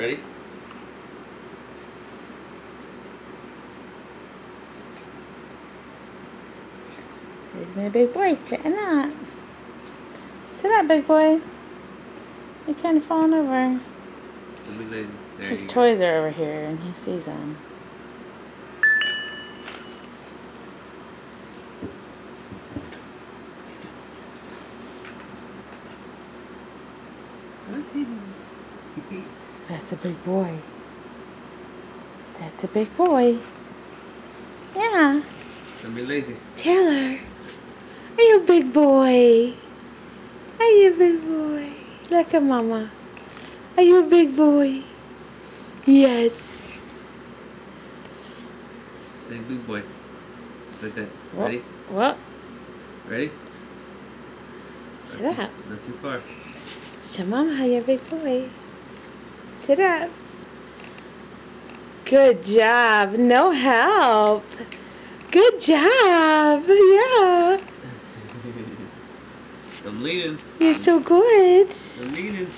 Ready? Here's my big boy sitting up. Sit up, big boy. You're kind of falling over. His toys are over here and he sees them. That's a big boy. That's a big boy. Yeah. Don't be lazy. Taylor, are you a big boy? Are you a big boy? Look at Mama. Are you a big boy? Yes. Say big boy. Just like that. Ready? What? Ready? Sit up. Not too far. Show Mama how you're a big boy. Sit up. Good job. No help. Good job. Yeah. I'm leaning. You're so good. I'm leaning.